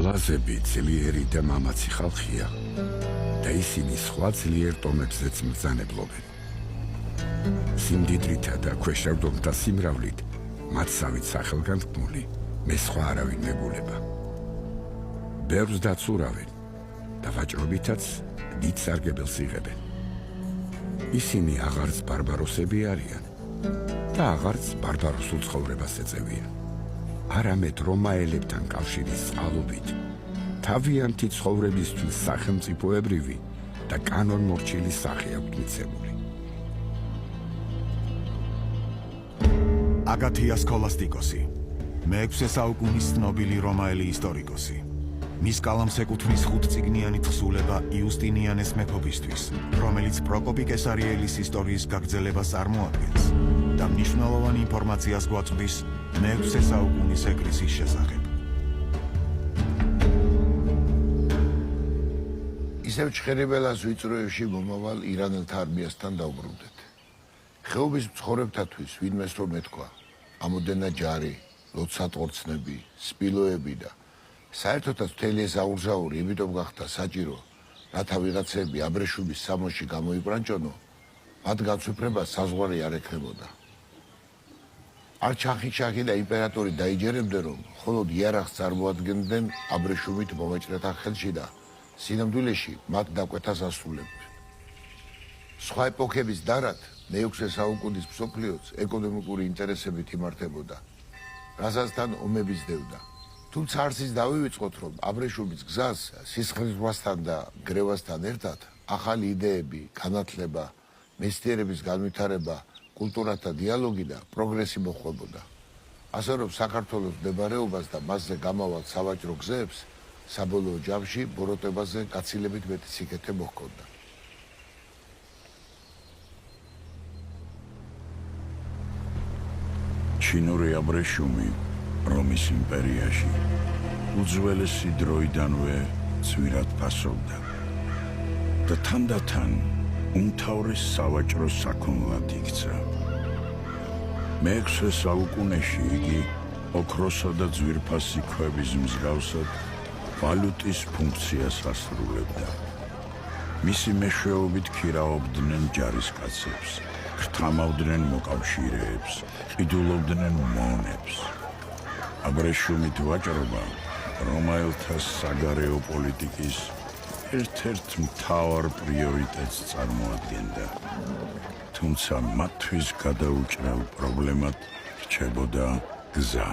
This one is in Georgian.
ლაზები ძლიერი და მამაცი ხალხია და ისინი სხვა ძლიერ ტომებზეც მბრძანებლობენ. სიმდიდრითა და ქვეშევრდომთა სიმრავლით მათსავით სახელგანთქმული მე სხვა არავინ მეგულება. ბევრს დაცურავენ და ვაჭრობითაც დიდ სარგებელს იღებენ. ისინი აღარც ბარბაროსები არიან და აღარც ბარბაროსულ ცხოვრებას ეწევიან. არამედ რომაელებთან კავშირის წყალობით თავიანთი ცხოვრებისთვის სახელმწიფოებრივი და კანონმორჩილი სახე აქვთ მიცემული. აგათია სქოლასტიკოსი, მე-6 საუკუნის ცნობილი რომაელი ისტორიკოსი. მის კალამს ეკუთვნის 5-წიგნიანი თხზულება იუსტინიანეს მეფობისთვის, რომელიც პროკოპი კესარიელის ისტორიის გაგრძელებას წარმოადგენს და მნიშვნელოვანი ინფორმაციას გვაწვდის მე-6 საუკუნის ეკლესიის შესახებ. ისევ ჩხერებელას ვიწროებში მომავალ ირანელთა არმიასთან დაუბრუნდეთ. ხეობის მცხოვრებთათვის ვინმეს რომ ეთქვა, ამოდენა ჯარი, ლოცვა-ტყორცნები, სპილოები და საერთოდაც მთელი ეს აურზაური იმიტომ გახდა საჭირო, რათა ვიღაცები აბრეშუმის სამოსში გამოიბრანჭონო, მათ განცვიფრებას საზღვარი არ ექნებოდა. არ ჩახი და იმპერატორი დაიჯერებდნენ, რომ მხოლოდ იარაღს წარმოადგენდნენ აბრეშუმით მომეჭრეთა ხელში და სინამდვილეში მათ დაკვეთას ასრულებდნენ. სხვა ეპოქების დარად მე-6 საუკუნის მსოფლიოც ეკონომიკური ინტერესებით იმართებოდა, რასაცთან ომები სდევდა. თუმცა არც ის დავივიწყოთ, რომ აბრეშუმის გზას სისხლის ზღვასთან და გრევასთან ერთად ახალი იდეები, განათლება, მეცნიერების განვითარება, კულტურათა დიალოგი და პროგრესი მოჰყვებოდა. ასე რომ საქართველოს მდებარეობას და მასზე გამავალ სავაჭრო გზებს საბოლოო ჯამში ბოროტებაზე გაცილებით მეტი სიკეთე მოჰქონდა. ჩინური აბრეშუმი რომის იმპერიაში უძველესი დროიდანვე ძვირად ფასობდა და თანდათან უმთავრეს სავაჭრო საქონლად იქცა. მე-6 საუკუნეში იგი ოქროსა და ძვირფასი ქვების მსგავსად ვალუტის ფუნქციას ასრულებდა. მისი მეშვეობით ქირაობდნენ ჯარისკაცებს, ხრთამავდნენ მოკავშირეებს, ყიდულობდნენ მონებს. აბრეშუმით ვაჭრობა რომაელთა საგარეო პოლიტიკის ერთ-ერთ მთავარ პრიორიტეტს წარმოადგენდა. თუმცა მათთვის გადაუჭრელ პრობლემად რჩებოდა გზა.